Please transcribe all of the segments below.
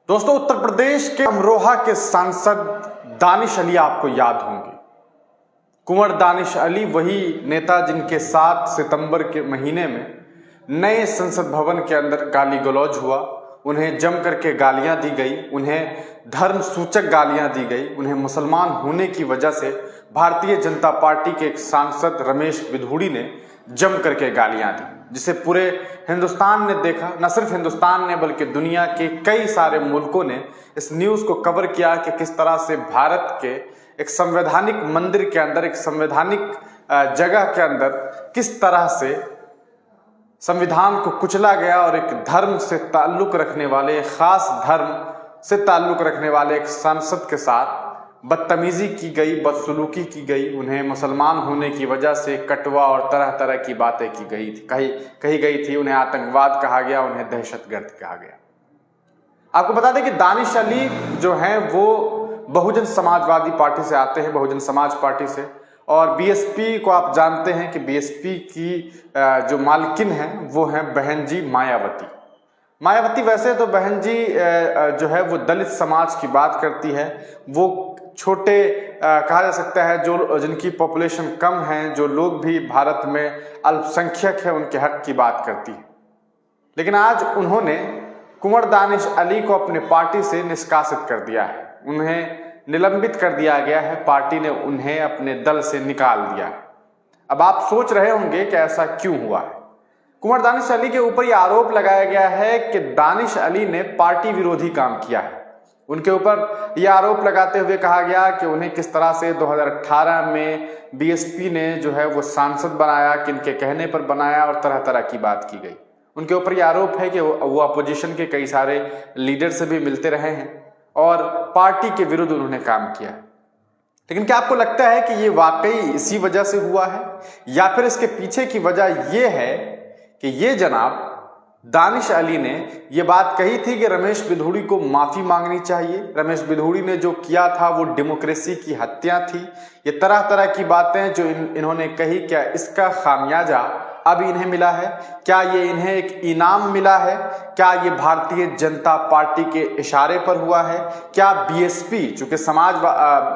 दोस्तों, उत्तर प्रदेश के अमरोहा के सांसद दानिश अली आपको याद होंगे। कुंवर दानिश अली वही नेता जिनके 7 सितंबर के महीने में नए संसद भवन के अंदर गाली गलौज हुआ, उन्हें जम करके गालियां दी गई, उन्हें धर्म सूचक गालियां दी गई, उन्हें मुसलमान होने की वजह से भारतीय जनता पार्टी के एक सांसद रमेश बिधूड़ी ने जम करके गालियां दी, जिसे पूरे हिंदुस्तान ने देखा। न सिर्फ हिंदुस्तान ने बल्कि दुनिया के कई सारे मुल्कों ने इस न्यूज को कवर किया कि किस तरह से भारत के एक संवैधानिक मंदिर के अंदर, एक संवैधानिक जगह के अंदर किस तरह से संविधान को कुचला गया और एक धर्म से ताल्लुक रखने वाले, खास धर्म से ताल्लुक रखने वाले एक सांसद के साथ बदतमीजी की गई, बदसलूकी की गई, उन्हें मुसलमान होने की वजह से कटवा और तरह तरह की बातें की गई थी, कही गई थी। उन्हें आतंकवाद कहा गया, उन्हें दहशतगर्द कहा गया। आपको बता दें कि दानिश अली जो हैं वो बहुजन समाजवादी पार्टी से आते हैं, बहुजन समाज पार्टी से। और बीएसपी को आप जानते हैं कि बीएसपी की जो मालकिन हैं वो हैं बहन जी मायावती। मायावती वैसे तो बहन जी जो है वो दलित समाज की बात करती है, वो छोटे कहा जा सकता है जो जिनकी पॉपुलेशन कम है, जो लोग भी भारत में अल्पसंख्यक है, उनके हक की बात करती है। लेकिन आज उन्होंने कुंवर दानिश अली को अपने पार्टी से निष्कासित कर दिया है, उन्हें निलंबित कर दिया गया है, पार्टी ने उन्हें अपने दल से निकाल दिया है। अब आप सोच रहे होंगे कि ऐसा क्यों हुआ है। कुंवर दानिश अली के ऊपर यह आरोप लगाया गया है कि दानिश अली ने पार्टी विरोधी काम किया है। उनके ऊपर यह आरोप लगाते हुए कहा गया कि उन्हें किस तरह से 2018 में बीएसपी ने जो है वो सांसद बनाया, किनके कहने पर बनाया और तरह तरह की बात की गई। उनके ऊपर यह आरोप है कि वो अपोजिशन के कई सारे लीडर से भी मिलते रहे हैं और पार्टी के विरुद्ध उन्होंने काम किया। लेकिन क्या आपको लगता है कि ये वाकई इसी वजह से हुआ है, या फिर इसके पीछे की वजह ये है कि ये जनाब दानिश अली ने ये बात कही थी कि रमेश बिधूड़ी को माफी मांगनी चाहिए, रमेश बिधूड़ी ने जो किया था वो डेमोक्रेसी की हत्या थी। ये तरह तरह की बातें जो इन्होंने कही, क्या इसका खामियाजा अब इन्हें मिला है? क्या ये इन्हें एक इनाम मिला है? क्या ये भारतीय जनता पार्टी के इशारे पर हुआ है? क्या बीएसपी, चूंकि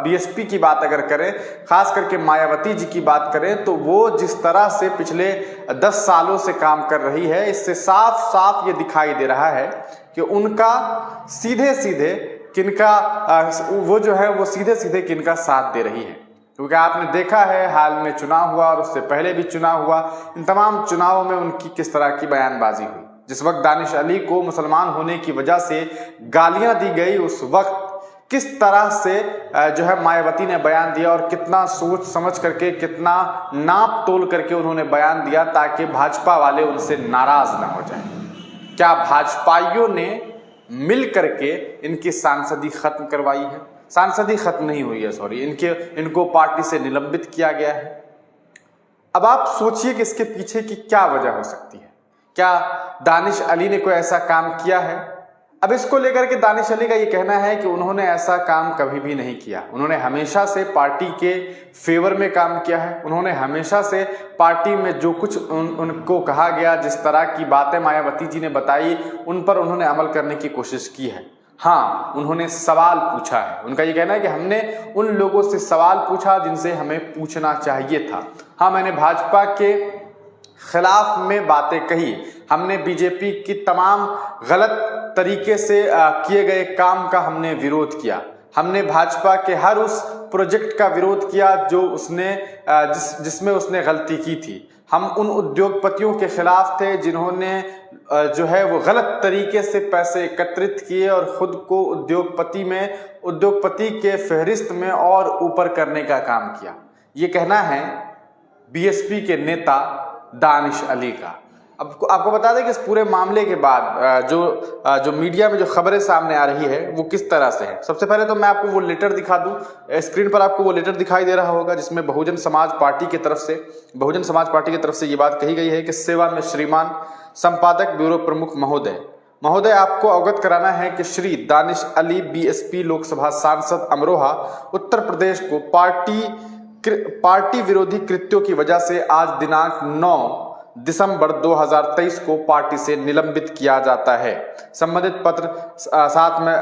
बीएसपी की बात अगर करें, खास करके मायावती जी की बात करें, तो वो जिस तरह से पिछले 10 सालों से काम कर रही है, इससे साफ साफ ये दिखाई दे रहा है कि उनका सीधे सीधे किनका वो जो है वो सीधे सीधे किनका साथ दे रही है। क्योंकि आपने देखा है हाल में चुनाव हुआ और उससे पहले भी चुनाव हुआ, इन तमाम चुनावों में उनकी किस तरह की बयानबाजी हुई। जिस वक्त दानिश अली को मुसलमान होने की वजह से गालियां दी गई, उस वक्त किस तरह से जो है मायावती ने बयान दिया और कितना सोच समझ करके, कितना नाप तोल करके उन्होंने बयान दिया ताकि भाजपा वाले उनसे नाराज ना हो जाए। क्या भाजपाइयों ने मिल करके इनकी सांसदी खत्म करवाई है? सांसदी खत्म नहीं हुई है, सॉरी, इनको पार्टी से निलंबित किया गया है। अब आप सोचिए कि इसके पीछे की क्या वजह हो सकती है। क्या दानिश अली ने कोई ऐसा काम किया है? अब इसको लेकर के दानिश अली का ये कहना है कि उन्होंने ऐसा काम कभी भी नहीं किया। उन्होंने हमेशा से पार्टी के फेवर में काम किया है। उन्होंने हमेशा से पार्टी में जो कुछ उनको कहा गया, जिस तरह की बातें मायावती जी ने बताई, उन पर उन्होंने अमल करने की कोशिश की है। हाँ, उन्होंने सवाल पूछा है। उनका ये कहना है कि हमने उन लोगों से सवाल पूछा जिनसे हमें पूछना चाहिए था। हाँ, मैंने भाजपा के खिलाफ में बातें कही, हमने बीजेपी की तमाम गलत तरीके से किए गए काम का हमने विरोध किया, हमने भाजपा के हर उस प्रोजेक्ट का विरोध किया जो उसने जिसमें उसने गलती की थी। हम उन उद्योगपतियों के खिलाफ थे जिन्होंने जो है वो गलत तरीके से पैसे एकत्रित किए और खुद को उद्योगपति के फहरिस्त में और ऊपर करने का काम किया। ये कहना है बीएसपी के नेता दानिश अली का। अब आपको बता दें कि इस पूरे मामले के बाद जो मीडिया में जो खबरें सामने आ रही है वो किस तरह से है। सबसे पहले तो मैं आपको वो लेटर दिखा दूं। स्क्रीन पर आपको वो लेटर दिखाई दे रहा होगा जिसमें बहुजन समाज पार्टी की तरफ से ये बात कही गई है कि सेवा में श्रीमान संपादक ब्यूरो प्रमुख महोदय, आपको अवगत कराना है कि श्री दानिश अली बीएसपी लोकसभा सांसद अमरोहा उत्तर प्रदेश को पार्टी विरोधी कृत्यों की वजह से आज दिनांक दिसंबर 2023 को पार्टी से निलंबित किया जाता है। संबंधित पत्र साथ में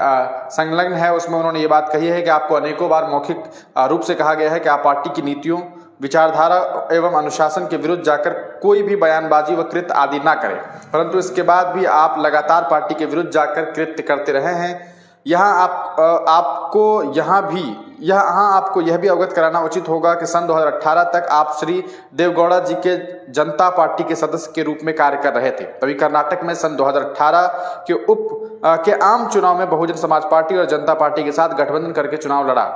संलग्न है, उसमें उन्होंने ये बात कही है कि आपको अनेकों बार मौखिक रूप से कहा गया है कि आप पार्टी की नीतियों, विचारधारा एवं अनुशासन के विरुद्ध जाकर कोई भी बयानबाजी व कृत्य आदि ना करें, परंतु इसके बाद भी आप लगातार पार्टी के विरुद्ध जाकर कृत्य करते रहे हैं। यहाँ आपको यह भी अवगत कराना उचित होगा कि सन 2018 तक आप श्री देवगौड़ा जी के जनता पार्टी के सदस्य के रूप में कार्य कर रहे थे। तभी कर्नाटक में सन 2018 के आम चुनाव में बहुजन समाज पार्टी और जनता पार्टी के साथ गठबंधन करके चुनाव लड़ा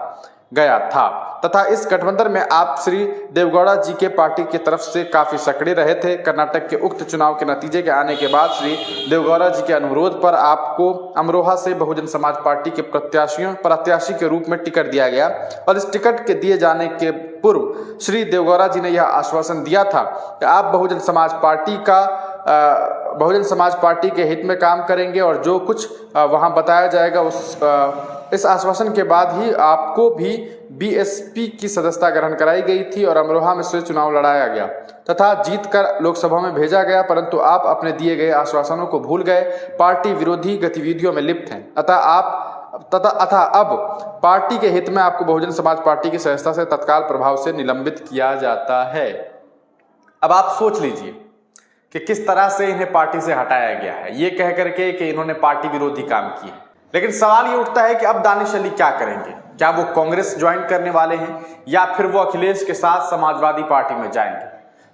गया था तथा इस गठबंधन में आप श्री देवगौड़ा जी के पार्टी की तरफ से काफी सक्रिय रहे थे। कर्नाटक के उक्त चुनाव के नतीजे के आने के बाद श्री देवगौड़ा जी के अनुरोध पर आपको अमरोहा से बहुजन समाज पार्टी के प्रत्याशी के रूप में टिकट दिया गया और इस टिकट के दिए जाने के पूर्व श्री देवगौड़ा जी ने यह आश्वासन दिया था कि आप बहुजन समाज पार्टी के हित में काम करेंगे और जो कुछ वहां बताया जाएगा इस आश्वासन के बाद ही आपको भी बीएसपी की सदस्यता ग्रहण कराई गई थी और अमरोहा में से चुनाव लड़ाया गया तथा जीतकर लोकसभा में भेजा गया, परंतु आप अपने दिए गए आश्वासनों को भूल गए, पार्टी विरोधी गतिविधियों में लिप्त हैं तथा अब पार्टी के हित में आपको बहुजन समाज पार्टी की सदस्यता से तत्काल प्रभाव से निलंबित किया जाता है। अब आप सोच लीजिए कि किस तरह से इन्हें पार्टी से हटाया गया है, ये कह करके कि इन्होंने पार्टी विरोधी काम किए। लेकिन सवाल ये उठता है कि अब दानिश अली क्या करेंगे? क्या वो कांग्रेस ज्वाइन करने वाले हैं या फिर वो अखिलेश के साथ समाजवादी पार्टी में जाएंगे?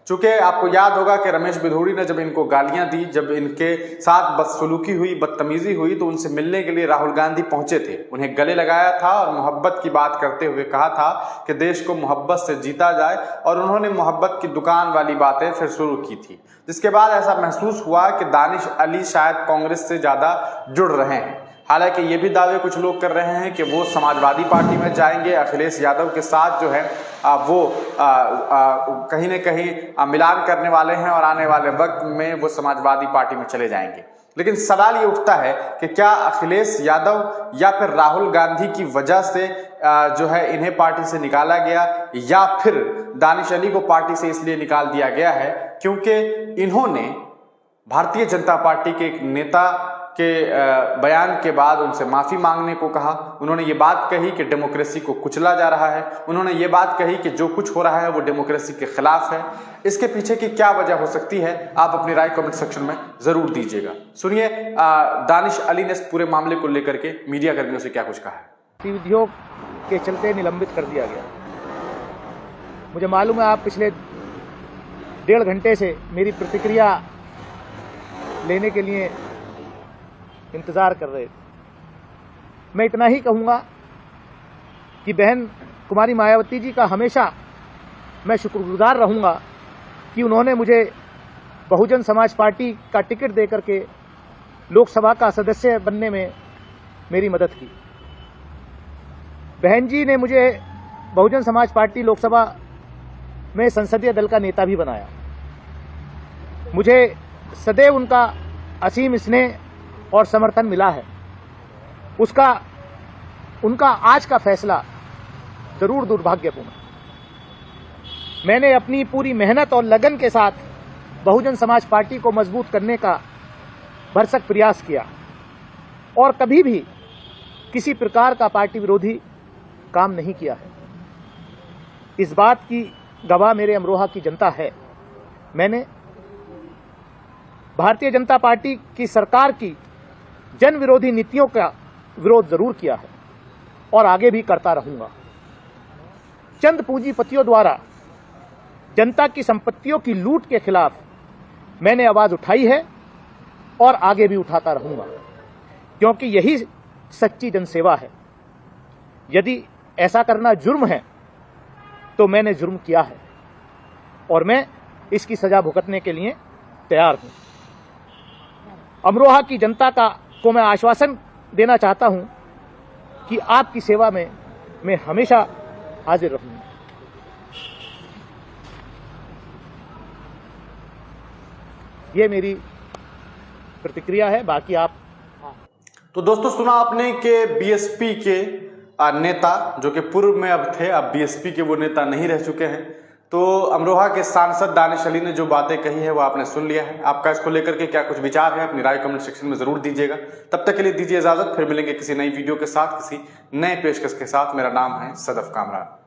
चूंकि आपको याद होगा कि रमेश बिधूड़ी ने जब इनको गालियां दी, जब इनके साथ बदसलूकी हुई, बदतमीजी हुई, तो उनसे मिलने के लिए राहुल गांधी पहुंचे थे, उन्हें गले लगाया था और मोहब्बत की बात करते हुए कहा था कि देश को मोहब्बत से जीता जाए, और उन्होंने मोहब्बत की दुकान वाली बातें फिर शुरू की थी, जिसके बाद ऐसा महसूस हुआ कि दानिश अली शायद कांग्रेस से ज़्यादा जुड़ रहे हैं। हालांकि ये भी दावे कुछ लोग कर रहे हैं कि वो समाजवादी पार्टी में जाएंगे, अखिलेश यादव के साथ जो है वो कहीं न कहीं मिलान करने वाले हैं और आने वाले वक्त में वो समाजवादी पार्टी में चले जाएंगे। लेकिन सवाल ये उठता है कि क्या अखिलेश यादव या फिर राहुल गांधी की वजह से जो है इन्हें पार्टी से निकाला गया, या फिर दानिश अली को पार्टी से इसलिए निकाल दिया गया है क्योंकि इन्होंने भारतीय जनता पार्टी के एक नेता के बयान के बाद उनसे माफ़ी मांगने को कहा। उन्होंने ये बात कही कि डेमोक्रेसी को कुचला जा रहा है, उन्होंने ये बात कही कि जो कुछ हो रहा है वो डेमोक्रेसी के खिलाफ है। इसके पीछे की क्या वजह हो सकती है, आप अपनी राय कमेंट सेक्शन में ज़रूर दीजिएगा। सुनिए दानिश अली ने इस पूरे मामले को लेकर के मीडिया कर्मियों से क्या कुछ कहा है। गतिविधियों के चलते निलंबित कर दिया गया। मुझे मालूम है आप पिछले 1.5 घंटे से मेरी प्रतिक्रिया लेने के लिए इंतजार कर रहे थे। मैं इतना ही कहूंगा कि बहन कुमारी मायावती जी का हमेशा मैं शुक्रगुजार रहूंगा कि उन्होंने मुझे बहुजन समाज पार्टी का टिकट देकर के लोकसभा का सदस्य बनने में मेरी मदद की। बहन जी ने मुझे बहुजन समाज पार्टी लोकसभा में संसदीय दल का नेता भी बनाया। मुझे सदैव उनका असीम स्नेह और समर्थन मिला है। उनका आज का फैसला जरूर दुर्भाग्यपूर्ण। मैंने अपनी पूरी मेहनत और लगन के साथ बहुजन समाज पार्टी को मजबूत करने का भरसक प्रयास किया और कभी भी किसी प्रकार का पार्टी विरोधी काम नहीं किया है। इस बात की गवाह मेरे अमरोहा की जनता है। मैंने भारतीय जनता पार्टी की सरकार की जन विरोधी नीतियों का विरोध जरूर किया है और आगे भी करता रहूंगा। चंद पूंजीपतियों द्वारा जनता की संपत्तियों की लूट के खिलाफ मैंने आवाज उठाई है और आगे भी उठाता रहूंगा, क्योंकि यही सच्ची जनसेवा है। यदि ऐसा करना जुर्म है तो मैंने जुर्म किया है और मैं इसकी सजा भुगतने के लिए तैयार हूं। अमरोहा की जनता को मैं आश्वासन देना चाहता हूं कि आपकी सेवा में मैं हमेशा हाजिर रहूंगा। ये मेरी प्रतिक्रिया है। बाकी आप तो दोस्तों सुना आपने कि बीएसपी के नेता जो कि पूर्व में अब थे, अब बीएसपी के वो नेता नहीं रह चुके हैं, तो अमरोहा के सांसद दानिश अली ने जो बातें कही है वो आपने सुन लिया है। आपका इसको लेकर के क्या कुछ विचार है, अपनी राय कमेंट सेक्शन में जरूर दीजिएगा। तब तक के लिए दीजिए इजाजत, फिर मिलेंगे किसी नई वीडियो के साथ, किसी नए पेशकश के साथ। मेरा नाम है सदफ कामरान।